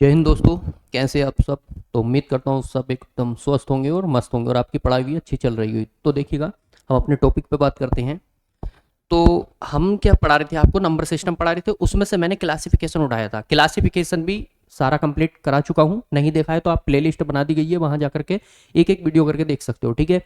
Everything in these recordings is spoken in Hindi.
जय हिंद दोस्तों। कैसे आप सब। तो उम्मीद करता हूँ सब एकदम स्वस्थ होंगे और मस्त होंगे और आपकी पढ़ाई भी अच्छी चल रही हुई। तो देखिएगा, हम अपने टॉपिक पे बात करते हैं। तो हम क्या पढ़ा रहे थे, आपको नंबर सिस्टम पढ़ा रहे थे, उसमें से मैंने क्लासिफिकेशन उठाया था। क्लासिफिकेशन भी सारा कंप्लीट करा चुका हूँ, नहीं देखा है तो आप प्लेलिस्ट बना दी गई है, वहां जा करके एक एक वीडियो करके देख सकते हो। ठीक है।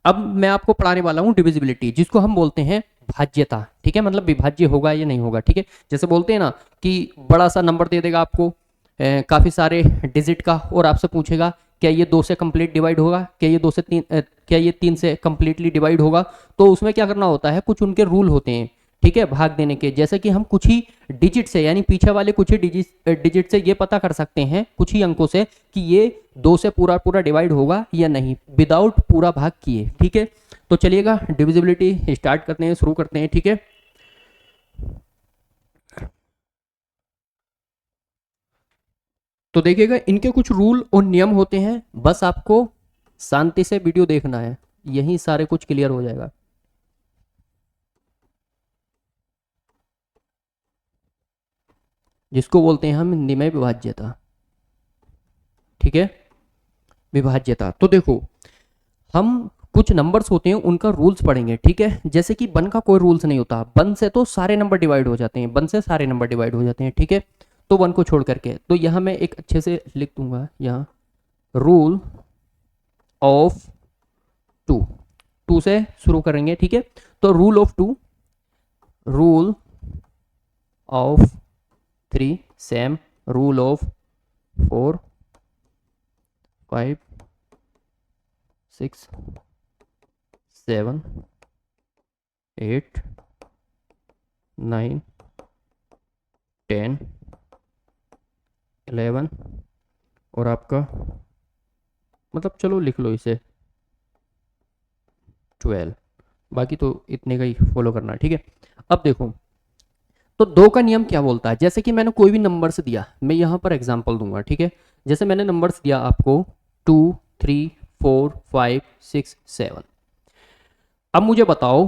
अब मैं आपको पढ़ाने वाला हूँ डिविजिबिलिटी, जिसको हम बोलते हैं भाज्यता। ठीक है, मतलब विभाज्य होगा या नहीं होगा। ठीक है, जैसे बोलते हैं ना कि बड़ा सा नंबर दे देगा आपको, काफ़ी सारे डिजिट का, और आपसे पूछेगा क्या ये दो से कंप्लीट डिवाइड होगा, क्या ये दो से तीन, क्या ये तीन से कंप्लीटली डिवाइड होगा। तो उसमें क्या करना होता है, कुछ उनके रूल होते हैं। ठीक है, भाग देने के, जैसे कि हम कुछ ही डिजिट से, यानी पीछे वाले कुछ ही डिजिट से ये पता कर सकते हैं, कुछ ही अंकों से, कि ये दो से पूरा पूरा डिवाइड होगा या नहीं, विदाउट पूरा भाग किए। ठीक है, तो चलिएगा डिविजिबिलिटी स्टार्ट करते हैं, शुरू करते हैं। ठीक है, तो देखिएगा इनके कुछ रूल और नियम होते हैं, बस आपको शांति से वीडियो देखना है, यही सारे कुछ क्लियर हो जाएगा। जिसको बोलते हैं हम हिंदी में विभाज्यता। ठीक है, विभाज्यता। तो देखो, हम कुछ नंबर्स होते हैं उनका रूल्स पढ़ेंगे। ठीक है, जैसे कि वन का कोई रूल्स नहीं होता, वन से तो सारे नंबर डिवाइड हो जाते हैं, वन से सारे नंबर डिवाइड हो जाते हैं। ठीक है, तो वन को छोड़ करके, तो यहाँ मैं एक अच्छे से लिख दूंगा, यहाँ रूल ऑफ टू, टू से शुरू करेंगे। ठीक है, तो rule of two, rule of three same, rule of four, five, six, seven, eight, nine, ten, 11, और आपका, मतलब चलो लिख लो इसे, 12। बाकी तो इतने का ही फॉलो करना है। ठीक है, अब देखो, तो दो का नियम क्या बोलता है। जैसे कि मैंने कोई भी नंबर्स दिया, मैं यहाँ पर एग्जांपल दूंगा। ठीक है, जैसे मैंने नंबर्स दिया आपको 2, 3, 4, 5, 6, 7। अब मुझे बताओ,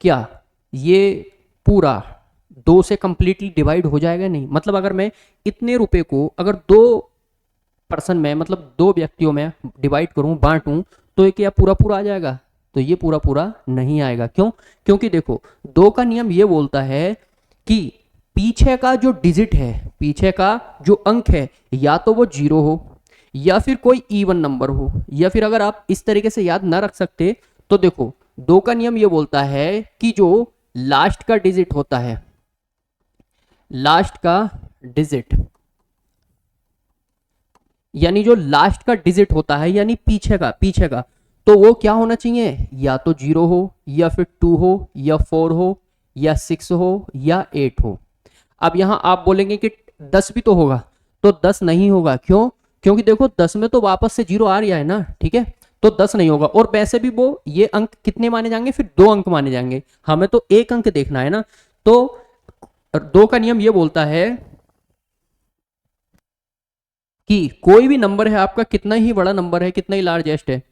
क्या ये पूरा दो से कंप्लीटली डिवाइड हो जाएगा? नहीं, मतलब अगर मैं इतने रुपए को अगर दो पर्सन में, मतलब दो व्यक्तियों में डिवाइड करूं, बांटूं, तो ये क्या पूरा पूरा आ जाएगा? तो ये पूरा पूरा नहीं आएगा। क्यों? क्योंकि देखो, दो का नियम ये बोलता है कि पीछे का जो डिजिट है, पीछे का जो अंक है, या तो वो जीरो हो, या फिर कोई इवन नंबर हो, या फिर अगर आप इस तरीके से याद ना रख सकते, तो देखो, दो का नियम ये बोलता है कि जो लास्ट का डिजिट होता है, लास्ट का डिजिट, यानी जो लास्ट का डिजिट होता है, यानी पीछे का, तो वो क्या होना चाहिए? या तो जीरो हो, या फिर टू हो, या फोर हो, या सिक्स हो, या एट हो। अब यहां आप बोलेंगे कि 10 भी तो होगा, तो 10 नहीं होगा। क्यों? क्योंकि देखो, 10 में तो वापस से जीरो आ रहा है ना। ठीक है, तो 10 नहीं होगा, और वैसे भी वो ये अंक कितने माने जाएंगे, फिर दो अंक माने जाएंगे, हमें तो एक अंक देखना है ना। तो दो का नियम ये बोलता है कि कोई भी नंबर है आपका, कितना ही बड़ा नंबर है, कितना ही लार्जेस्ट है,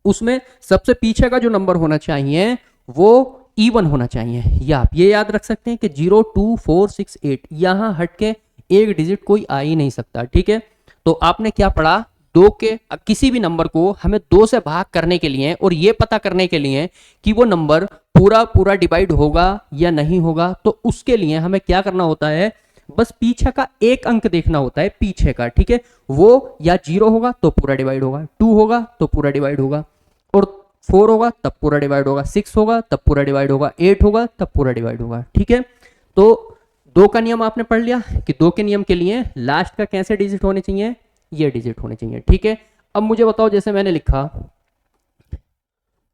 उसमें सबसे पीछे का जो नंबर होना चाहिए वो इवन होना चाहिए। या आप ये याद रख सकते हैं कि 0, 2, 4, 6, 8, यहां हटके एक डिजिट कोई आ ही नहीं सकता। ठीक है, तो आपने क्या पढ़ा, दो के किसी भी नंबर को हमें दो से भाग करने के लिए, और ये पता करने के लिए कि वो नंबर पूरा पूरा डिवाइड होगा या नहीं होगा, तो उसके लिए हमें क्या करना होता है, बस पीछे का एक अंक देखना होता है, पीछे का। ठीक है, वो या जीरो होगा तो पूरा डिवाइड होगा, टू होगा तो पूरा डिवाइड होगा, और फोर होगा तब पूरा डिवाइड होगा, सिक्स होगा तब पूरा डिवाइड होगा, एट होगा तब पूरा डिवाइड होगा। ठीक है, तो दो का नियम आपने पढ़ लिया कि दो के नियम के लिए लास्ट का कैसे डिजिट होने चाहिए, ये डिजिट होने चाहिए। ठीक है, अब मुझे बताओ, जैसे मैंने लिखा,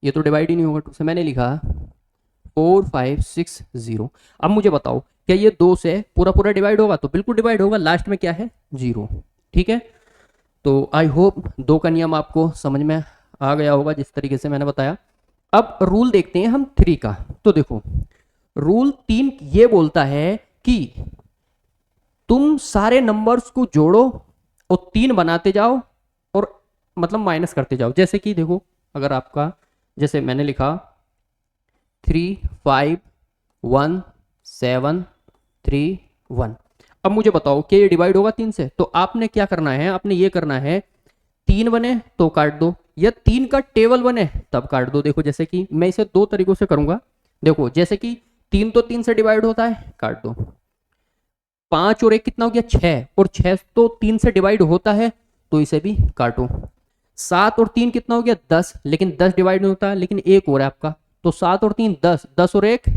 ये तो डिवाइड ही नहीं होगा टू से, मैंने लिखा 4, 5, 6, 0। अब मुझे बताओ, क्या ये दो से पूरा पूरा डिवाइड होगा? तो बिल्कुल डिवाइड होगा, लास्ट में क्या है, जीरो। ठीक है, तो आई होप दो का नियम आपको समझ में आ गया होगा जिस तरीके से मैंने बताया। अब रूल देखते हैं हम थ्री का। तो देखो, रूल तीन ये बोलता है कि तुम सारे नंबर्स को जोड़ो और तीन बनाते जाओ, और मतलब माइनस करते जाओ। जैसे कि देखो, अगर आपका, जैसे मैंने लिखा 3, 5, 1, 7, 3, 1। अब मुझे बताओ कि ये डिवाइड होगा 3 से, तो आपने क्या करना है, आपने ये करना है 3 बने तो काट दो, या 3 का टेबल बने तब काट दो। देखो जैसे कि मैं इसे 2 तरीकों से करूंगा। देखो जैसे कि 3 तो 3 से डिवाइड होता है, काट दो। 5 और 1 कितना हो गया 6, और 6 तो 3 से डिवाइड होता है, तो इसे भी काटो। 7 और 3 कितना हो गया 10, लेकिन 10 डिवाइड नहीं होता, लेकिन एक और है आपका, तो 7 और 3 10, 10 और 1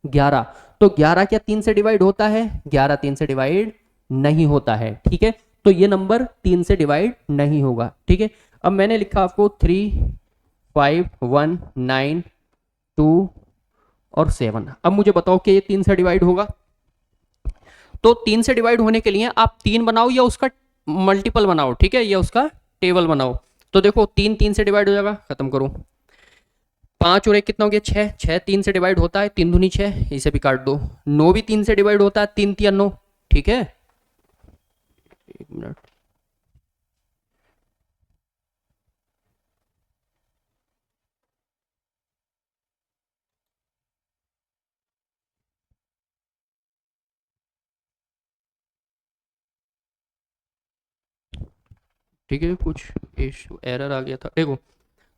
11, तो 11 क्या 3 से डिवाइड होता है, 11 3 से डिवाइड नहीं होता है, ठीक है। तो ये नंबर 3 से डिवाइड नहीं होगा, ठीक है। अब मैंने लिखा आपको 3 5 1 9 2 और 7। अब मुझे बताओ कि ये 3 से डिवाइड होगा, तो 3 से डिवाइड होने के लिए आप 3 बनाओ या उसका मल्टीपल बनाओ, ठीक है, या उसका टेबल बनाओ। तो देखो 3 3 से डिवाइड हो जाएगा, खत्म करो। 5 और 1 कितना हो गया 6, 6 3 से डिवाइड होता है, 3 दूनी 6, इसे भी काट दो। 9 भी 3 से डिवाइड होता है, 3 3 9, ठीक है। एक मिनट, ठीक है, कुछ इशू एरर आ गया था। देखो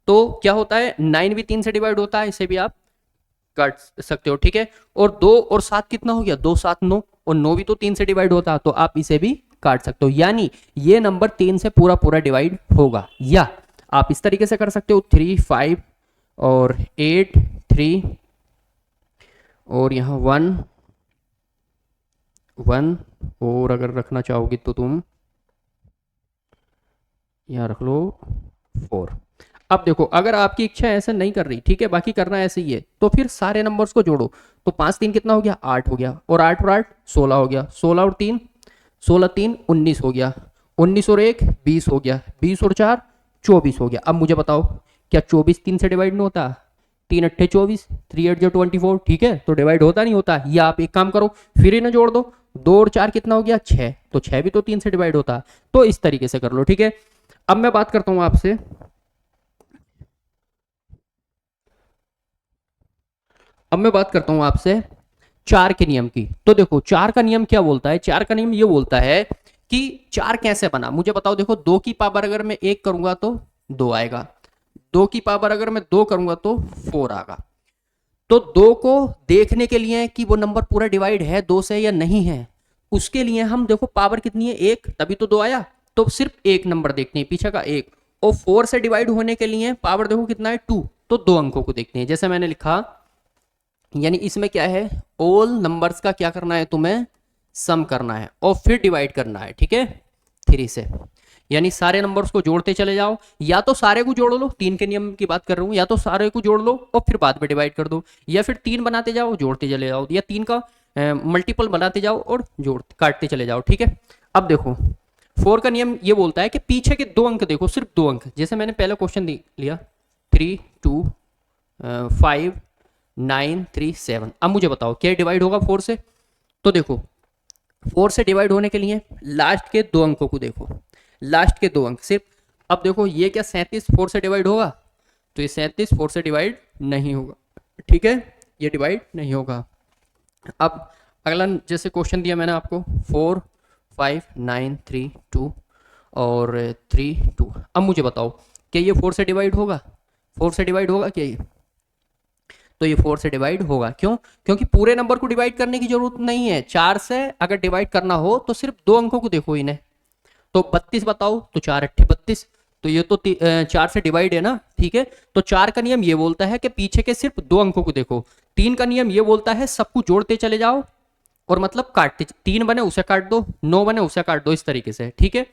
तो क्या होता है, 9 भी 3 से डिवाइड होता है, इसे भी आप काट सकते हो, ठीक है। और 2 और 7 कितना हो गया 2 7 9, और 9 भी तो 3 से डिवाइड होता है, तो आप इसे भी काट सकते हो। यानी ये नंबर 3 से पूरा पूरा डिवाइड होगा। या आप इस तरीके से कर सकते हो 3 5 और 8 3, और यहाँ 1 1, और अगर रखना चाहोगे तो तुम यहाँ रख लो 4। अब देखो अगर आपकी इच्छा ऐसा नहीं कर रही, ठीक है, बाकी करना ऐसे ही है, तो फिर सारे नंबर्स को जोड़ो। तो 5 3 कितना हो गया 8 हो गया, और 8 और 8 16 हो गया, 16 और 3 16 3 19 हो गया, 19 और 1 20 हो गया, 20 और 4 24 हो गया। अब मुझे बताओ क्या 24 3 से डिवाइड नहीं होता, 3 अट्ठे 24, 3 8 जो 24, ठीक है, तो डिवाइड होता नहीं होता। या आप एक काम करो फिर इन्हें जोड़ दो, 2 और 4 कितना हो गया 6, तो 6 भी तो 3 से डिवाइड होता है। तो इस तरीके से कर लो, ठीक है। अब मैं बात करता हूं आपसे, अब मैं बात करता हूं आपसे 4 के नियम की। तो देखो 4 का नियम क्या बोलता है, 4 का नियम ये बोलता है कि 4 कैसे बना, मुझे बताओ। देखो 2 की पावर अगर मैं 1 करूंगा तो 2 आएगा, 2 की पावर अगर मैं 2 करूंगा तो 4 आएगा। तो 2 को देखने के लिए कि वो नंबर पूरा डिवाइड है 2 से या नहीं है, उसके लिए हम देखो पावर कितनी है 1, तभी तो 2 आया, तो सिर्फ एक नंबर देखते हैं पीछे का 1। और 4 से डिवाइड होने के लिए पावर देखो कितना है 2, तो 2 अंकों को देखते हैं। जैसे मैंने लिखा, यानी इसमें क्या है, ऑल नंबर्स का क्या करना है तुम्हें, सम करना है और फिर डिवाइड करना है, ठीक है, 3 से। यानी सारे नंबर्स को जोड़ते चले जाओ, या तो सारे को जोड़ लो, 3 के नियम की बात कर रहा हूं, या तो सारे को जोड़ लो और फिर बाद में डिवाइड कर दो, या फिर 3 बनाते जाओ जोड़ते चले जाओ, या 3 का मल्टीपल बनाते जाओ और जोड़ काटते चले जाओ, ठीक है। अब देखो 4 का नियम ये बोलता है कि पीछे के 2 अंक देखो, सिर्फ 2 अंक। जैसे मैंने पहला क्वेश्चन लिया 3 2 5 9 3 7। अब मुझे बताओ क्या डिवाइड होगा 4 से। तो देखो 4 से डिवाइड होने के लिए लास्ट के 2 अंकों को देखो, लास्ट के 2 अंक सिर्फ। अब देखो ये क्या 37 4 से डिवाइड होगा, तो ये 37 4 से डिवाइड नहीं होगा, ठीक है, ये डिवाइड नहीं होगा। अब अगला जैसे क्वेश्चन दिया मैंने आपको 4 5 9 3 2 और 3 2। अब मुझे बताओ क्या ये 4 से डिवाइड होगा, 4 से डिवाइड होगा क्या ये, तो ये 4 से डिवाइड होगा। क्यों, क्योंकि पूरे नंबर को डिवाइड करने की जरूरत नहीं है, 4 से अगर डिवाइड करना हो तो सिर्फ 2 अंकों को देखो इन्हें। तो 32 बताओ, तो 4 अट्ठे 32, तो ये तो 4 से डिवाइड है ना, ठीक है। तो 4 का नियम ये बोलता है कि पीछे के सिर्फ 2 अंकों को देखो। 3 का नियम ये बोलता है सबको जोड़ते चले जाओ, और मतलब काटते, 3 बने उसे काट दो, 9 बने उसे काट दो, इस तरीके से, ठीक है।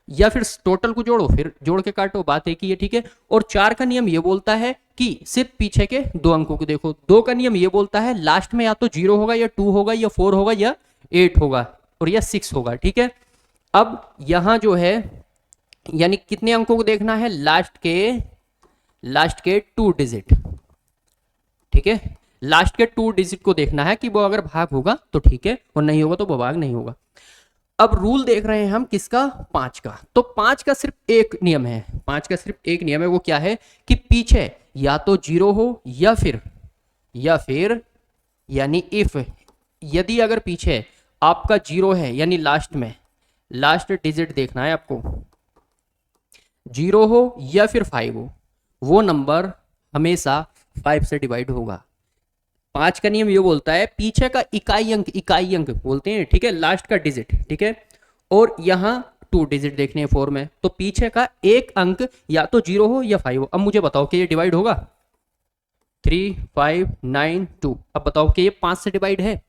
या फिर टोटल को जोड़ो फिर जोड़ के काटो, बात एक ही है, ठीक है। और 4 का नियम ये बोलता है कि सिर्फ पीछे के 2 अंकों को देखो। 2 का नियम ये बोलता है लास्ट में या तो 0 होगा या 2 होगा या 4 होगा या 8 होगा और या 6 होगा, ठीक है। अब यहां जो है यानी कितने अंकों को देखना है, लास्ट के 2 डिजिट, ठीक है, लास्ट के 2 डिजिट को देखना है कि वो अगर भाग होगा तो ठीक है, और नहीं होगा तो वो भाग नहीं होगा। अब रूल देख रहे हैं हम किसका, 5 का। तो 5 का सिर्फ एक नियम है, 5 का सिर्फ एक नियम है, वो क्या है कि पीछे या तो 0 हो या फिर यानी इफ, यदि अगर पीछे आपका जीरो है, यानी लास्ट में लास्ट डिजिट देखना है आपको, जीरो हो या फिर 5 हो, वो नंबर हमेशा 5 से डिवाइड होगा। 5 का नियम ये बोलता है पीछे का इकाई अंक बोलते हैं, ठीक है, लास्ट का डिजिट, ठीक है, और यहाँ 2 डिजिट देखने हैं 4 में, तो पीछे का एक अंक या तो 0 हो या 5 हो। अब मुझे बताओ कि ये डिवाइड होगा, 3 5 9 2। अब बताओ कि ये 5 से डिवाइड है,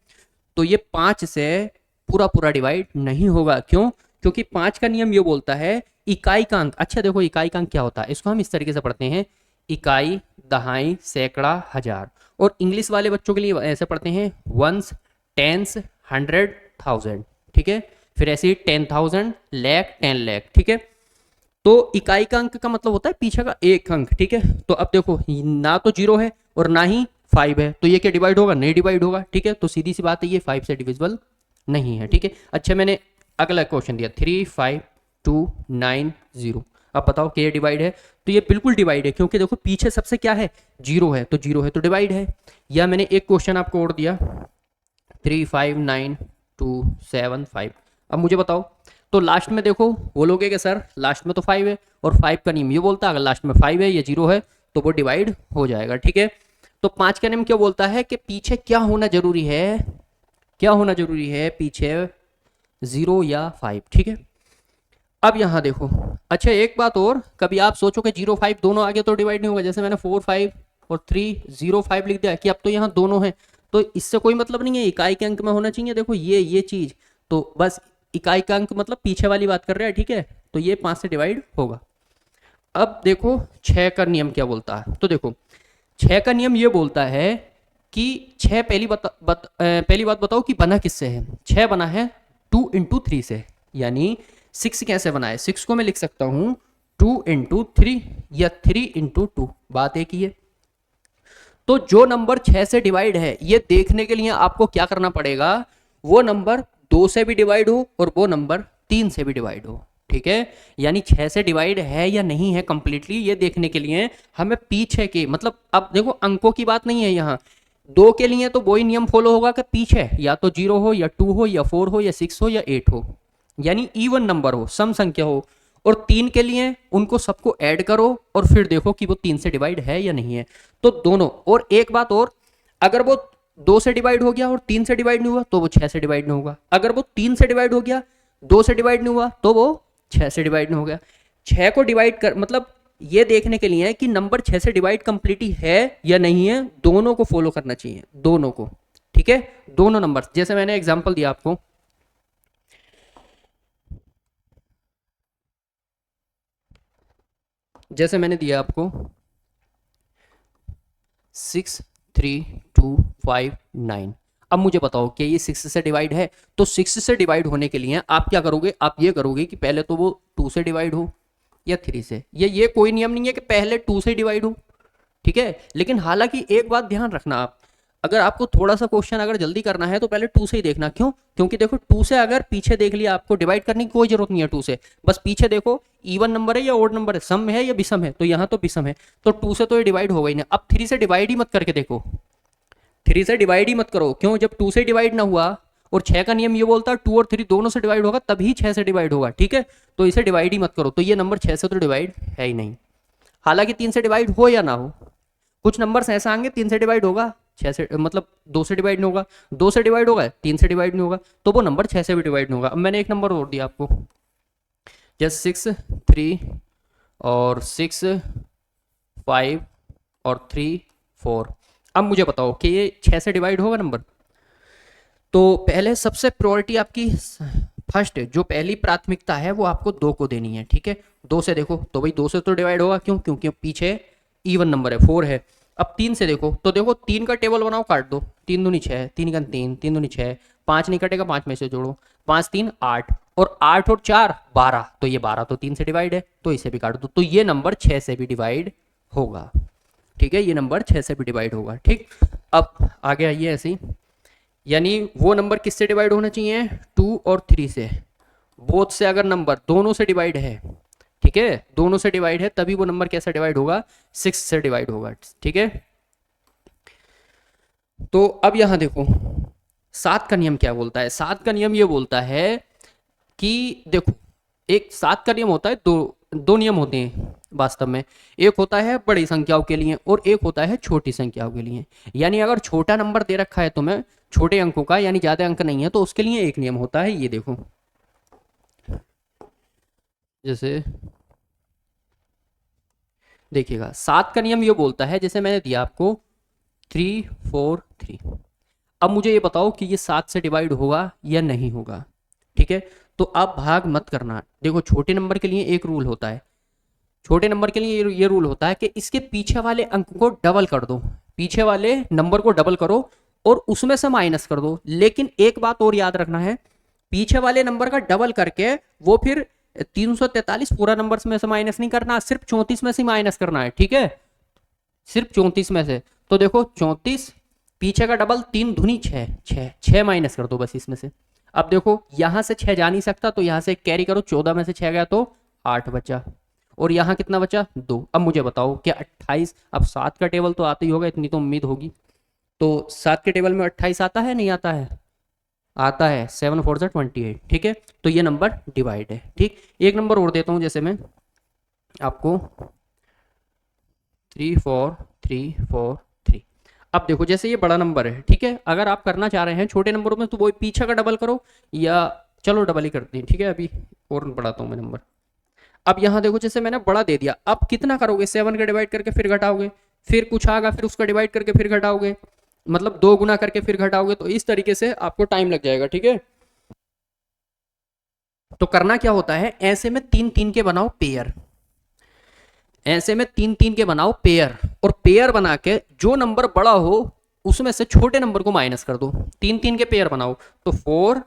तो ये 5 से पूरा पूरा डिवाइड नहीं होगा। क्यों? क्योंकि 5 का नियम ये बोलता है इकाई का अंक। अच्छा देखो, इकाई का अंक क्या होता है, इसको हम इस तरीके से पढ़ते हैं, इकाई, दहाई, सैकड़ा, हजार। और इंग्लिश वाले बच्चों के लिए ऐसे पढ़ते हैं वंस, टेंस, 100, 1000, ठीक है, फिर ऐसे ही 10,000, लाख, 10 लाख, ठीक है। तो इकाई का अंक का मतलब होता है पीछे का एक अंक, ठीक है। तो अब देखो, ना तो 0 है और ना ही 5 है, तो ये क्या डिवाइड होगा? नहीं डिवाइड होगा, ठीक है। तो सीधी सी बात है, ये 5 से डिविजिबल नहीं है, ठीक है। अच्छा, मैंने अगला क्वेश्चन दिया 3 5 2 9 0। अब बताओ कि ये डिवाइड है? तो ये बिल्कुल डिवाइड है, क्योंकि देखो पीछे सबसे क्या है, 0 है, तो 0 है तो डिवाइड है। या मैंने एक क्वेश्चन आपको और दिया 3 5 9 2 7 5। अब मुझे बताओ, तो लास्ट में देखो बोलोगे कि सर लास्ट में तो 5 है, और 5 का नियम ये बोलता है अगर लास्ट में 5 है या 0 है तो वो डिवाइड हो जाएगा, ठीक है। तो 5 का नियम क्या बोलता है कि पीछे क्या होना जरूरी है, क्या होना जरूरी है पीछे, 0 या 5, ठीक है। अब यहां देखो, अच्छा एक बात और, कभी आप सोचो कि 0 5 दोनों आगे तो डिवाइड नहीं होगा, जैसे मैंने 4 5 और 3 0 5 लिख दिया कि अब तो यहाँ दोनों हैं, तो इससे कोई मतलब नहीं है, इकाई के अंक में होना चाहिए। देखो ये चीज तो बस इकाई का अंक मतलब पीछे वाली बात कर रहे हैं, ठीक है। तो ये 5 से डिवाइड होगा। अब देखो 6 का नियम क्या बोलता है, तो देखो 6 का नियम ये बोलता है कि 6 पहली बात बताओ कि बना किससे है। 6 बना है 2 इंटू 3 से, यानी 6 कैसे बना है, 6 को मैं लिख सकता हूं 2 इंटू 3 या 3 इंटू 2, बात एक ही है। तो जो नंबर 6 से डिवाइड है, ये देखने के लिए आपको क्या करना पड़ेगा, वो नंबर 2 से भी डिवाइड हो और वो नंबर 3 से भी डिवाइड हो, ठीक है। यानी 6 से डिवाइड है या नहीं है कंप्लीटली, ये देखने के लिए हमें पीछे के मतलब, अब देखो अंकों की बात नहीं है यहाँ, 2 के लिए तो वही नियम फॉलो होगा कि पीछे या तो 0 हो या 2 हो या 4 हो या 6 हो या 8 हो, यानी इवन नंबर हो, सम संख्या हो। और 3 के लिए उनको सबको ऐड करो और फिर देखो कि वो 3 से डिवाइड है या नहीं है। तो दोनों, और एक बात और, अगर वो 2 से डिवाइड हो गया और 3 से डिवाइड नहीं हुआ तो वो 6 से डिवाइड नहीं होगा। अगर वो 3 से डिवाइड हो गया, 2 से डिवाइड नहीं हुआ तो वो 6 से डिवाइड नहीं हो गया। 6 को डिवाइड कर मतलब ये देखने के लिए है कि नंबर 6 से डिवाइड कंप्लीटली है या नहीं है, दोनों को फॉलो करना चाहिए, दोनों को, ठीक है। दोनों नंबर, जैसे मैंने एग्जांपल दिया आपको, जैसे मैंने दिया आपको 6 3 2 5 9। अब मुझे बताओ कि ये 6 से डिवाइड है, तो 6 से डिवाइड होने के लिए आप क्या करोगे, आप ये करोगे कि पहले तो वो 2 से डिवाइड हो या 3 से, ये कोई नियम नहीं है कि पहले 2 से डिवाइड हो, ठीक है। लेकिन हालांकि एक बात ध्यान रखना आप, अगर आपको थोड़ा सा क्वेश्चन अगर जल्दी करना है तो पहले 2 से ही देखना। क्यों? क्योंकि देखो 2 से अगर पीछे देख लिया, आपको डिवाइड करने की कोई जरूरत नहीं है 2 से, बस पीछे देखो इवन नंबर है या ओड नंबर है, सम में है या विषम है, तो यहाँ तो विषम है, तो 2 से तो ये डिवाइड होगा ही नहीं। अब 3 से डिवाइड ही मत करके देखो, 3 से डिवाइड ही मत करो। क्यों? जब 2 से डिवाइड ना हुआ, और 6 का नियम ये बोलता है 2 और 3 दोनों से डिवाइड होगा तभी 6 से डिवाइड होगा, ठीक है। तो इसे डिवाइड ही मत करो, तो ये नंबर 6 से तो डिवाइड है ही नहीं। हालांकि 3 से डिवाइड हो या ना हो, कुछ नंबर्स ऐसा आएंगे 3 से डिवाइड होगा, 6 से मतलब 2 से डिवाइड नहीं होगा, 2 से डिवाइड होगा 3 से डिवाइड नहीं होगा, तो वो नंबर 6 से भी डिवाइड नहीं होगा। अब मैंने एक नंबर और दिया आपको, जैसे 6 3 और 6 5 और 3 4। अब मुझे बताओ कि ये 6 से डिवाइड होगा नंबर, तो पहले सबसे प्रायोरिटी आपकी फर्स्ट, जो पहली प्राथमिकता है वो आपको 2 को देनी है, ठीक है। 2 से देखो तो भाई 2 से तो डिवाइड होगा, क्यों? क्योंकि पीछे इवन नंबर है, 4 है। अब 3 से देखो तो देखो 3 का टेबल बनाओ, काट दो, 3 दूनी 6, 3 का 3, 3 दूनी 6, 5 नहीं कटेगा, 5 में से जोड़ो, 5 3 8, और 8 और 4 12, तो ये 12 तो 3 से डिवाइड है, तो इसे भी काट दो, तो ये नंबर 6 से भी डिवाइड होगा, ठीक है। ये नंबर 6 से भी डिवाइड होगा, ठीक। अब आगे आइए ऐसे ही, यानी वो नंबर किससे डिवाइड होना चाहिए, 2 और 3 से, बोथ से अगर नंबर दोनों से डिवाइड है, ठीक है, दोनों से डिवाइड है, तभी वो नंबर कैसे डिवाइड होगा, 6 से डिवाइड होगा, ठीक है। तो अब यहां देखो सात का नियम क्या बोलता है? सात का नियम ये बोलता है कि देखो, एक सात का नियम होता है, दो दो नियम होते हैं वास्तव में। एक होता है बड़ी संख्याओं के लिए और एक होता है छोटी संख्याओं के लिए। यानी अगर छोटा नंबर दे रखा है तुम्हें छोटे अंकों का, यानी ज्यादा अंक नहीं है, तो उसके लिए एक नियम होता है, ये देखो। जैसे देखिएगा, सात का नियम ये बोलता है, जैसे मैंने दिया आपको 3 4 3। अब मुझे ये बताओ कि ये सात से डिवाइड होगा या नहीं होगा। ठीक है, तो आप भाग मत करना। देखो, छोटे नंबर के लिए एक रूल होता है, छोटे नंबर के लिए ये रूल होता है कि इसके पीछे वाले अंक को डबल कर दो, पीछे वाले नंबर को डबल करो और उसमें से माइनस कर दो। लेकिन एक बात और याद रखना है, पीछे वाले नंबर का डबल करके वो फिर 343 पूरा नंबर में से माइनस नहीं करना, सिर्फ 34 में से माइनस करना है। ठीक है, सिर्फ 34 में से। तो देखो 34, पीछे का डबल 3 दूनी 6, 6 माइनस कर दो बस इसमें से। अब देखो यहां से 6 जा नहीं सकता, तो यहां से कैरी करो, 14 में से 6 गया तो 8 बचा, और यहाँ कितना बचा 2। अब मुझे बताओ क्या 28, अब 7 का टेबल तो आता ही होगा, इतनी तो उम्मीद होगी। तो 7 के टेबल में 28 आता है नहीं आता है? आता है, 7 4 28। ठीक है, तो ये नंबर डिवाइड है। ठीक, एक नंबर और देता हूँ, जैसे मैं आपको 3 4 3 4 3। अब देखो जैसे ये बड़ा नंबर है, ठीक है, अगर आप करना चाह रहे हैं छोटे नंबरों में तो वो पीछे का डबल करो, या चलो डबल ही करते हैं। ठीक है, अभी और बढ़ाता हूँ मैं नंबर। अब यहाँ देखो, जैसे मैंने बड़ा दे दिया, अब कितना करोगे, 7 का डिवाइड करके फिर घटाओगे, फिर कुछ आएगा, फिर उसका डिवाइड करके फिर घटाओगे, मतलब 2 गुना करके फिर घटाओगे, तो इस तरीके से आपको टाइम लग जाएगा। ठीक है, तो करना क्या होता है, ऐसे में 3 3 के बनाओ पेयर, ऐसे में 3 3 के बनाओ पेयर, और पेयर बना के जो नंबर बड़ा हो उसमें से छोटे नंबर को माइनस कर दो। 3 3 के पेयर बनाओ, तो 4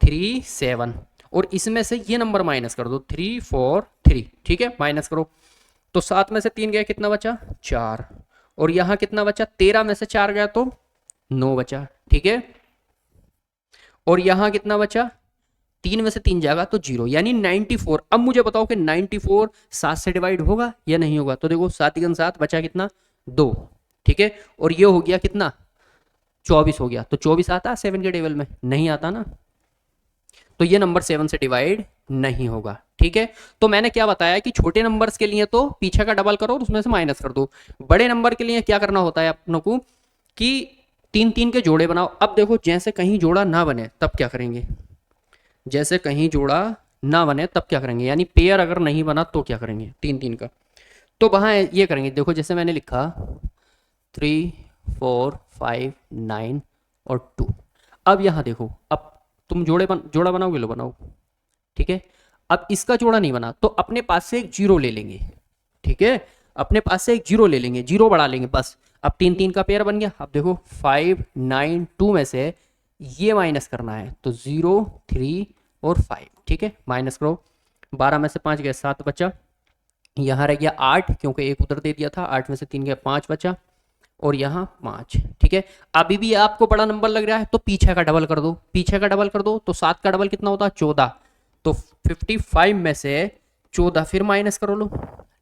3 7, और इसमें से ये नंबर माइनस कर दो 3 4 3। ठीक है, माइनस करो, तो 7 में से 3 गया, कितना बचा 4, और यहां कितना बचा, 13 में से 4 गया तो 9 बचा। ठीक है, और यहां कितना बचा, 3 में से 3 जाएगा तो 0, यानी 94। अब मुझे बताओ कि 94 7 से डिवाइड होगा या नहीं होगा। तो देखो 7 गुना 7 बचा कितना 2। ठीक है, और ये हो गया कितना 24 हो गया, तो 24 आता है 7 के टेबल में? नहीं आता ना, तो ये नंबर 7 से डिवाइड नहीं होगा। ठीक है, तो मैंने क्या बताया कि छोटे नंबर्स के लिए तो पीछे का डबल करो और उसमें से माइनस कर दो। बड़े नंबर के लिए क्या करना होता है अपनों को कि 3 3 के जोड़े बनाओ। अब देखो जैसे कहीं जोड़ा ना बने तब क्या करेंगे, जैसे कहीं जोड़ा ना बने तब क्या करेंगे, यानी पेयर अगर नहीं बना तो क्या करेंगे 3 3 का, तो वहां ये करेंगे। देखो जैसे मैंने लिखा 3 4 5 9 और 2। अब यहां देखो, अब तुम जोड़ा बनाओगे, लो बनाओ। ठीक है, अब इसका जोड़ा नहीं बना तो अपने पास से एक जीरो ले लेंगे। ठीक है, अपने पास से एक जीरो ले लेंगे, जीरो बढ़ा लेंगे बस। अब 3 3 का पेयर बन गया। अब देखो 5 9 2 में से ये माइनस करना है, तो 0 3 और 5। ठीक है, माइनस करो, 12 में से 5 गया 7 बचा, यहाँ रह गया 8 क्योंकि एक उधर दे दिया था, 8 में से 3 गया 5 बचा, और यहाँ 5। ठीक है, अभी भी आपको बड़ा नंबर लग रहा है तो पीछे का डबल कर दो, पीछे का डबल कर दो, तो 7 का डबल कितना होता है 14, तो 55 में से 14 फिर माइनस करो लो।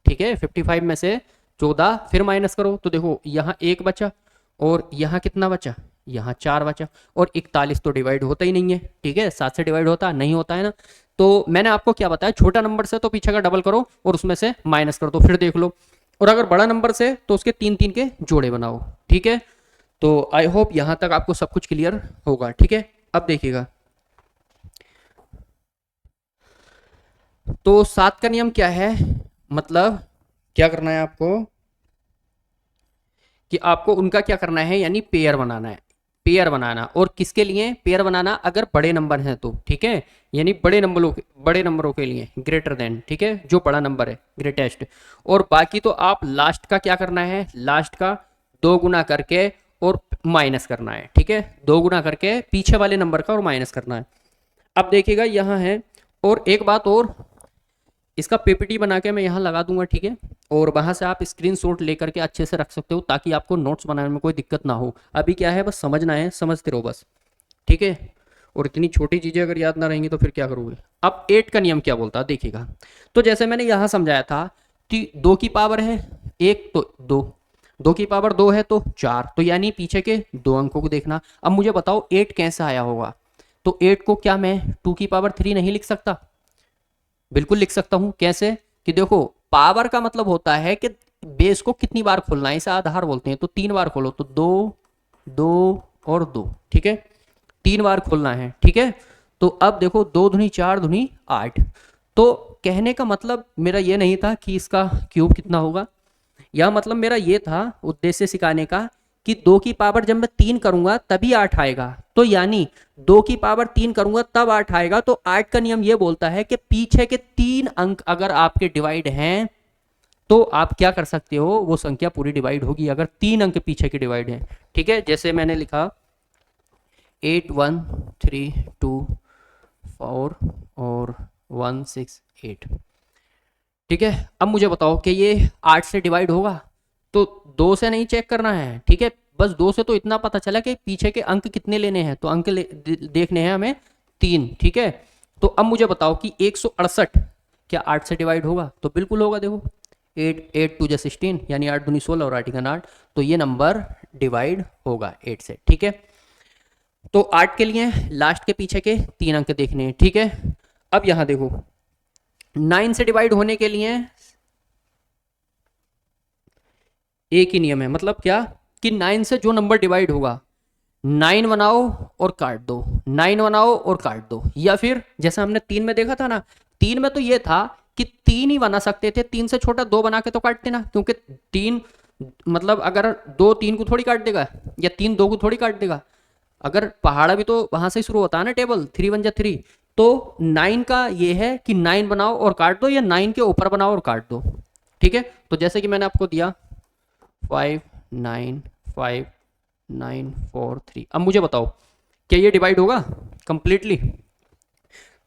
ठीक है, 55 में से 14 फिर माइनस करो, तो देखो यहाँ 1 बचा, और यहाँ कितना बचा, यहाँ 4 बचा, और 41 तो डिवाइड होता ही नहीं है। ठीक है, 7 से डिवाइड होता नहीं होता है ना, तो मैंने आपको क्या बताया, छोटा नंबर से तो पीछे का डबल करो और उसमें से माइनस कर दो, फिर देख लो, और अगर बड़ा नंबर से तो उसके 3 3 के जोड़े बनाओ। ठीक है, तो आई होप यहां तक आपको सब कुछ क्लियर होगा। ठीक है, अब देखिएगा, तो 7 का नियम क्या है, मतलब क्या करना है आपको कि आपको उनका क्या करना है, यानी पेयर बनाना है, पेयर बनाना। और किसके लिए पेयर बनाना, अगर बड़े नंबर हैं तो। ठीक है, यानी बड़े नंबरों के लिए ग्रेटर देन, ठीक है, जो बड़ा नंबर है ग्रेटेस्ट। और बाकी तो आप लास्ट का क्या करना है, लास्ट का 2 गुना करके और माइनस करना है। ठीक है, 2 गुना करके पीछे वाले नंबर का और माइनस करना है। अब देखिएगा यहाँ है, और एक बात और, इसका पीपीटी बना के मैं यहाँ लगा दूंगा। ठीक है, और वहां से आप स्क्रीनशॉट लेकर के अच्छे से रख सकते हो, ताकि आपको नोट्स बनाने में कोई दिक्कत ना हो। अभी क्या है, बस समझना है, समझते रहो बस। ठीक है, और इतनी छोटी चीजें अगर याद ना रहेंगी तो फिर क्या करोगे। अब 8 का नियम क्या बोलता है देखिएगा, तो जैसे मैंने यहाँ समझाया था कि 2 की पावर है 1 तो 2, 2 की पावर 2 है तो 4, तो यानी पीछे के 2 अंकों को देखना। अब मुझे बताओ 8 कैसे आया होगा? तो 8 को क्या मैं 2 की पावर 3 नहीं लिख सकता? बिल्कुल लिख सकता हूं। कैसे? कि देखो पावर का मतलब होता है कि बेस को कितनी बार खोलना है, इसे आधार बोलते हैं। तो 3 बार खोलो, तो 2 2 और 2, ठीक है, 3 बार खोलना है, ठीक है। तो अब देखो 2 दूनी 4 दूनी 8। तो कहने का मतलब मेरा ये नहीं था कि इसका क्यूब कितना होगा, या मतलब मेरा ये था उद्देश्य सिखाने का कि 2 की पावर जब मैं 3 करूंगा तभी 8 आएगा। तो यानी 2 की पावर 3 करूंगा तब 8 आएगा। तो 8 का नियम ये बोलता है कि पीछे के 3 अंक अगर आपके डिवाइड हैं तो आप क्या कर सकते हो, वो संख्या पूरी डिवाइड होगी अगर 3 अंक पीछे के डिवाइड हैं, ठीक है। जैसे मैंने लिखा 8 1 3 2 4 और 1 6 8, ठीक है। अब मुझे बताओ कि ये 8 से डिवाइड होगा? तो 2 से नहीं चेक करना है, ठीक है, बस 2 से तो इतना पता चला कि पीछे के अंक कितने लेने हैं, तो अंक देखने हैं हमें 3, ठीक है। तो अब मुझे बताओ कि 168 क्या 8 से डिवाइड होगा? तो बिल्कुल होगा। देखो 8 8 2 16, यानी 8 दूनी 16 और 8 8, तो ये नंबर डिवाइड होगा 8 से, ठीक है। तो 8 के लिए लास्ट के पीछे के 3 अंक देखने हैं, ठीक है। अब यहां देखो 9 से डिवाइड होने के लिए एक ही नियम है। मतलब क्या? कि 9 से जो नंबर डिवाइड होगा 9 बनाओ और काट दो, 9 बनाओ और काट दो। या फिर जैसा हमने 3 में देखा था ना, 3 में तो ये था कि 3 ही बना सकते थे, 3 से छोटा 2 बना के तो काटते ना, क्योंकि 3 मतलब अगर 2 3 को थोड़ी काट देगा, या 3 2 को थोड़ी काट देगा। अगर पहाड़ा भी तो वहां से शुरू होता है ना, टेबल 3 1 जा 3। तो 9 का ये है कि 9 बनाओ और काट दो, या 9 के ऊपर बनाओ और काट दो, ठीक है। तो जैसे कि मैंने आपको दिया 5 9 5 9 4 3। अब मुझे बताओ क्या ये डिवाइड होगा कंप्लीटली?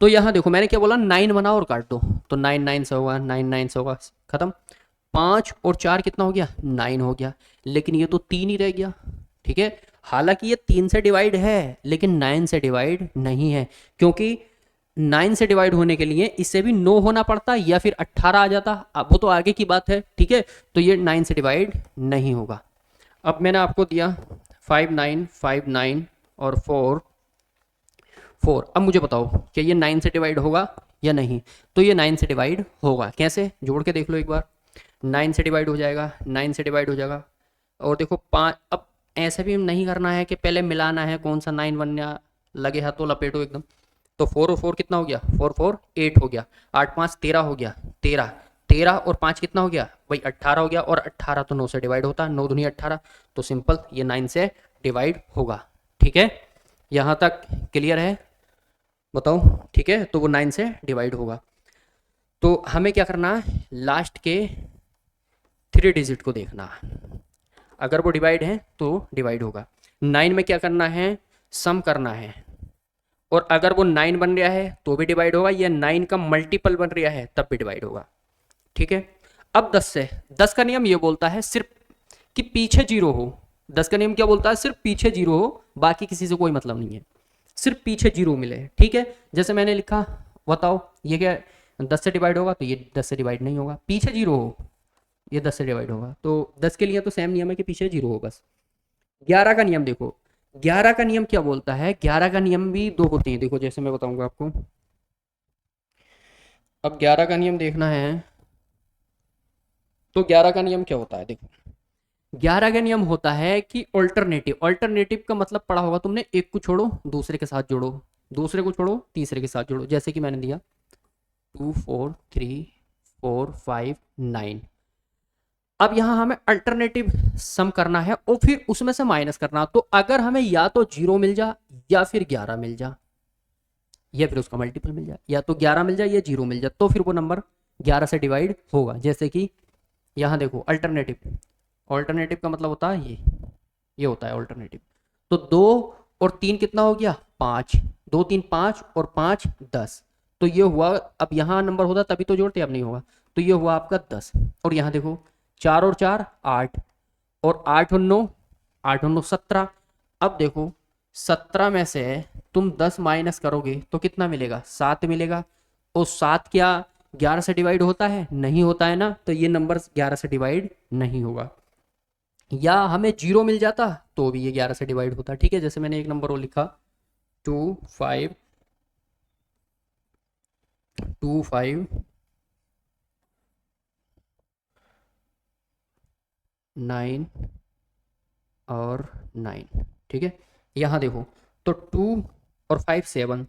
तो यहां देखो मैंने क्या बोला, 9 बनाओ और काट दो, तो 9 9 से होगा, 9 9 से होगा, खत्म। 5 और 4 कितना हो गया? 9 हो गया। लेकिन ये तो 3 ही रह गया, ठीक है। हालांकि ये 3 से डिवाइड है लेकिन 9 से डिवाइड नहीं है, क्योंकि 9 से डिवाइड होने के लिए इससे भी 9 होना पड़ता या फिर 18 आ जाता, अब वो तो आगे की बात है, ठीक है। तो ये 9 से डिवाइड नहीं होगा। अब मैंने आपको दिया 5 9 5 9 और 4 4। अब मुझे बताओ क्या ये 9 से डिवाइड होगा या नहीं? तो ये 9 से डिवाइड होगा। कैसे? जोड़ के देख लो एक बार। 9 से डिवाइड हो जाएगा, 9 से डिवाइड हो जाएगा। और देखो 5, अब ऐसे भी नहीं करना है कि पहले मिलाना है कौन सा 9 बनना, लगे हाथों लपेटो एकदम। तो 4 और 4 कितना हो गया? 4 4 8 हो गया, 8 5 13 हो गया, 13 13 और 5 कितना हो गया भाई? 18 हो गया। और 18 तो 9 से डिवाइड होता है, 9 दूनी 18, तो सिंपल ये 9 से डिवाइड होगा, ठीक है। यहाँ तक क्लियर है? बताओ, ठीक है। तो वो 9 से डिवाइड होगा। तो हमें क्या करना है, लास्ट के 3 डिजिट को देखना। अगर वो डिवाइड है तो डिवाइड होगा। 9 में क्या करना है, सम करना है। और अगर वो 9 बन रहा है तो भी डिवाइड होगा, या 9 का मल्टीपल बन रहा है तब भी डिवाइड होगा, ठीक है। अब 10 से, 10 का नियम ये बोलता है सिर्फ कि पीछे जीरो हो। 10 का नियम क्या बोलता है? सिर्फ पीछे जीरो हो, बाकी किसी से कोई मतलब नहीं है, सिर्फ पीछे जीरो मिले, ठीक है। जैसे मैंने लिखा, बताओ ये क्या 10 से डिवाइड होगा? तो ये 10 से डिवाइड नहीं होगा, पीछे जीरो हो, ये 10 से डिवाइड होगा। तो 10 के लिए तो सेम नियम है कि पीछे जीरो हो बस। 11 का नियम देखो, 11 का नियम क्या बोलता है? 11 का नियम भी 2 होते हैं, देखो जैसे मैं बताऊंगा आपको। अब 11 का नियम देखना है, तो 11 का नियम क्या होता है? देखो 11 का नियम होता है कि ऑल्टरनेटिव। ऑल्टरनेटिव का मतलब पढ़ा होगा तुमने, एक को छोड़ो दूसरे के साथ जोड़ो, दूसरे को छोड़ो तीसरे के साथ जोड़ो। जैसे कि मैंने दिया 2 4 3 4 5 9। अब यहां हमें अल्टरनेटिव सम करना है और फिर उसमें से माइनस करना। तो अगर हमें या तो 0 मिल जा, या फिर 11 मिल जा, या फिर उसका मल्टीपल मिल जाए, या तो 11 मिल जाए या 0 मिल जाए, तो फिर वो नंबर 11 से डिवाइड होगा। जैसे कि यहाँ देखो अल्टरनेटिव, ऑल्टरनेटिव का मतलब होता है ये होता है ऑल्टरनेटिव। तो 2 और 3 कितना हो गया? 5, 2 3 5 और 5 10। तो ये हुआ, अब यहाँ नंबर होता तभी तो जोड़ते, अब नहीं होगा। तो ये हुआ आपका 10। और यहाँ देखो 4 और 4 8, और 8 और 9, 8 और 9 17। अब देखो 17 में से तुम 10 माइनस करोगे तो कितना मिलेगा? 7 मिलेगा। और 7 क्या 11 से डिवाइड होता है? नहीं होता है ना, तो ये नंबर 11 से डिवाइड नहीं होगा। या हमें जीरो मिल जाता तो भी ये 11 से डिवाइड होता। ठीक है, जैसे मैंने एक नंबर और लिखा 2 5 2 5 9 और 9। ठीक है, यहाँ देखो तो 2 और 5 7,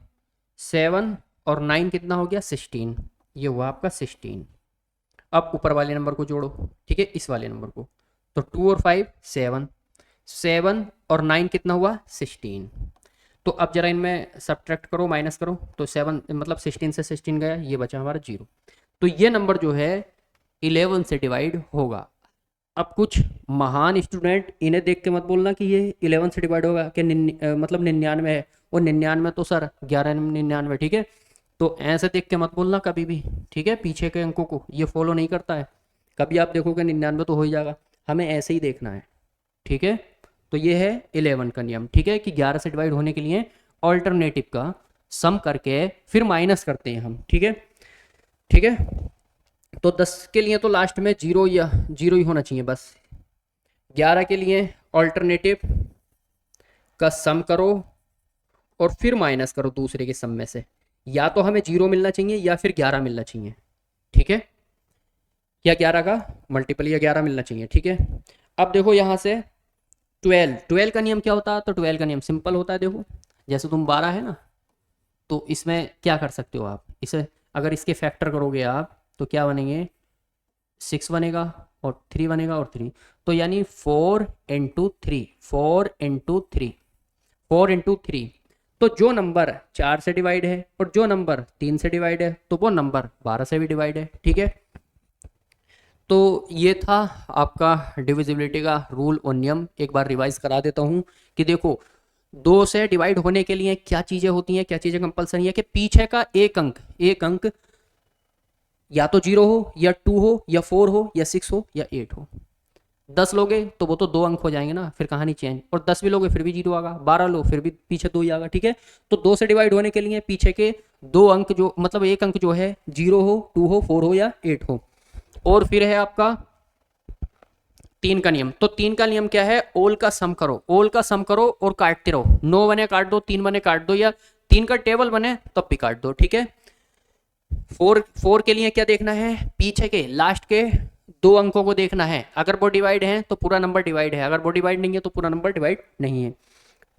7 और 9 कितना हो गया 16, ये हुआ आपका 16। अब ऊपर वाले नंबर को जोड़ो, ठीक है, इस वाले नंबर को, तो 2 और 5 7, 7 और 9 कितना हुआ 16। तो अब जरा इनमें सब्ट्रैक्ट करो, माइनस करो, तो 7 मतलब 16 से 16 गया, ये बचा हमारा 0। तो ये नंबर जो है 11 से डिवाइड होगा। अब कुछ महान स्टूडेंट इन्हें देख के मत बोलना कि ये 11 से डिवाइड होगा कि मतलब 99 है, और 99 तो सर 11 99। ठीक है, तो ऐसे देख के मत बोलना कभी भी। ठीक है, पीछे के अंकों को ये फॉलो नहीं करता है। कभी आप देखोगे 99 तो हो ही जाएगा, हमें ऐसे ही देखना है। ठीक है, तो ये है 11 का नियम। ठीक है, कि 11 से डिवाइड होने के लिए ऑल्टरनेटिव का सम करके फिर माइनस करते हैं हम। ठीक है, ठीक है, तो 10 के लिए तो लास्ट में जीरो या जीरो ही होना चाहिए बस। 11 के लिए ऑल्टरनेटिव का सम करो और फिर माइनस करो दूसरे के सम में से, या तो हमें जीरो मिलना चाहिए या फिर 11 मिलना चाहिए। ठीक है, या 11 का मल्टीपल या 11 मिलना चाहिए। ठीक है, अब देखो यहाँ से 12 का नियम क्या होता है, तो 12 का नियम सिंपल होता है। देखो जैसे तुम 12 है ना, तो इसमें क्या कर सकते हो आप, इसे अगर इसके फैक्टर करोगे आप तो क्या बनेंगे 6 बनेगा और 3 बनेगा और 3, तो यानी 4 × 3, 4 × 3, 4 × 3। तो जो नंबर 4 से डिवाइड है और जो नंबर 3 से डिवाइड है तो वो नंबर 12 से भी डिवाइड है। ठीक है, तो ये था आपका डिविजिबिलिटी का रूल और नियम। एक बार रिवाइज करा देता हूँ कि देखो 2 से डिवाइड होने के लिए क्या चीज़ें होती हैं, क्या चीज़ें कंपलसरी है, कि पीछे का एक अंक या तो 0 हो या 2 हो या 4 हो या 6 हो या 8 हो। 10 लोगे तो वो तो 2 अंक हो जाएंगे ना, फिर कहानी चेंज। और 10 भी लोगे फिर भी 0 आएगा, 12 लो फिर भी पीछे 2 ही आएगा। ठीक है, तो 2 से डिवाइड होने के लिए पीछे के 2 अंक जो मतलब एक अंक जो है 0 हो, 2 हो, 4 हो या 8 हो। और फिर है आपका 3 का नियम। तो 3 का नियम क्या है, ओल का सम करो, ओल का सम करो और काटते रहो। 9 बने काट दो, 3 बने काट दो, या 3 का टेबल बने तब भी काट दो। ठीक है, 4 के लिए क्या देखना है, पीछे के लास्ट के 2 अंकों को देखना है। अगर वो डिवाइड है तो पूरा नंबर डिवाइड है, अगर वो डिवाइड नहीं है तो पूरा नंबर डिवाइड नहीं है।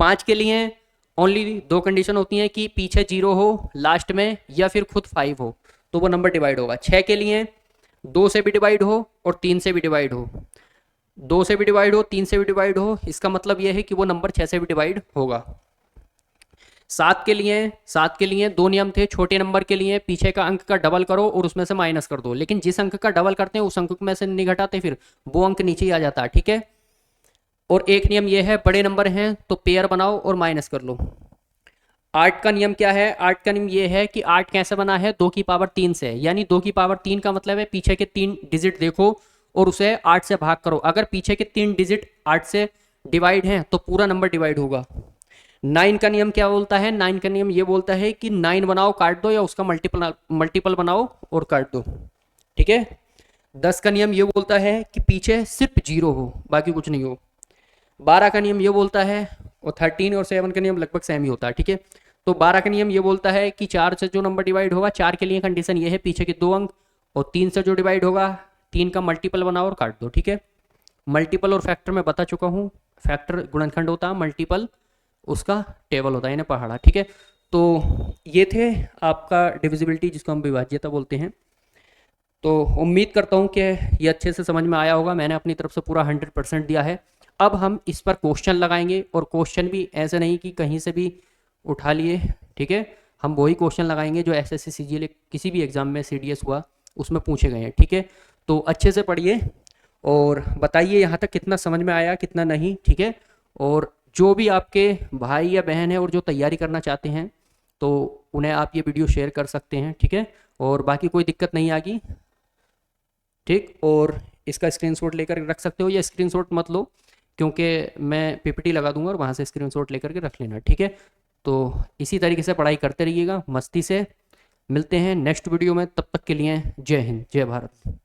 5 के लिए ओनली 2 कंडीशन होती हैं कि पीछे 0 हो लास्ट में या फिर खुद 5 हो, तो वो नंबर डिवाइड होगा। 6 के लिए 2 से भी डिवाइड हो और 3 से भी डिवाइड हो, 2 से भी डिवाइड हो 3 से भी डिवाइड हो, इसका मतलब यह है कि वो नंबर 6 से भी डिवाइड होगा। 7 के लिए 2 नियम थे। छोटे नंबर के लिए पीछे का अंक का डबल करो और उसमें से माइनस कर दो, लेकिन जिस अंक का डबल करते हैं उस अंक में से नहीं घटाते, फिर वो अंक नीचे ही आ जाता है। ठीक है, और एक नियम यह है, बड़े नंबर हैं तो पेयर बनाओ और माइनस कर लो। 8 का नियम क्या है, 8 का नियम यह है कि 8 कैसे बना है, 2 की पावर 3 से, यानी 2 की पावर 3 का मतलब है पीछे के 3 डिजिट देखो और उसे 8 से भाग करो। अगर पीछे के 3 डिजिट 8 से डिवाइड हैं तो पूरा नंबर डिवाइड होगा। 9 का नियम क्या बोलता है, 9 का नियम ये बोलता है कि 9 बनाओ काट दो, या उसका मल्टीपल मल्टीपल बनाओ और काट दो। ठीक है, 10 का नियम ये बोलता है कि पीछे सिर्फ 0 हो बाकी कुछ नहीं हो। 12 का नियम ये बोलता है, और 13 और 7 का नियम लगभग सेम ही होता है। ठीक है, तो 12 का नियम ये बोलता है कि 4 से जो नंबर डिवाइड होगा, 4 के लिए कंडीशन ये है पीछे के 2 अंक, और 3 से जो डिवाइड होगा 3 का मल्टीपल बनाओ और काट दो। ठीक है, मल्टीपल और फैक्टर में बता चुका हूँ, फैक्टर गुणनखंड होता है, मल्टीपल उसका टेबल होता है, इन्हें पहाड़ा। ठीक है, तो ये थे आपका डिविजिबिलिटी जिसको हम विभाज्यता बोलते हैं। तो उम्मीद करता हूँ कि ये अच्छे से समझ में आया होगा, मैंने अपनी तरफ से पूरा 100% दिया है। अब हम इस पर क्वेश्चन लगाएंगे, और क्वेश्चन भी ऐसे नहीं कि कहीं से भी उठा लिए। ठीक है, हम वही क्वेश्चन लगाएंगे जो एसएससी सीजीएल किसी भी एग्जाम में सीडीएस हुआ उसमें पूछे गए हैं। ठीक है, तो अच्छे से पढ़िए और बताइए यहाँ तक कितना समझ में आया कितना नहीं। ठीक है, और जो भी आपके भाई या बहन है और जो तैयारी करना चाहते हैं तो उन्हें आप ये वीडियो शेयर कर सकते हैं। ठीक है, और बाकी कोई दिक्कत नहीं आएगी। ठीक, और इसका स्क्रीनशॉट लेकर रख सकते हो, या स्क्रीनशॉट मत लो क्योंकि मैं पीपीटी लगा दूंगा और वहाँ से स्क्रीनशॉट लेकर के रख लेना। ठीक है, तो इसी तरीके से पढ़ाई करते रहिएगा मस्ती से। मिलते हैं नेक्स्ट वीडियो में, तब तक के लिए जय हिंद जय भारत।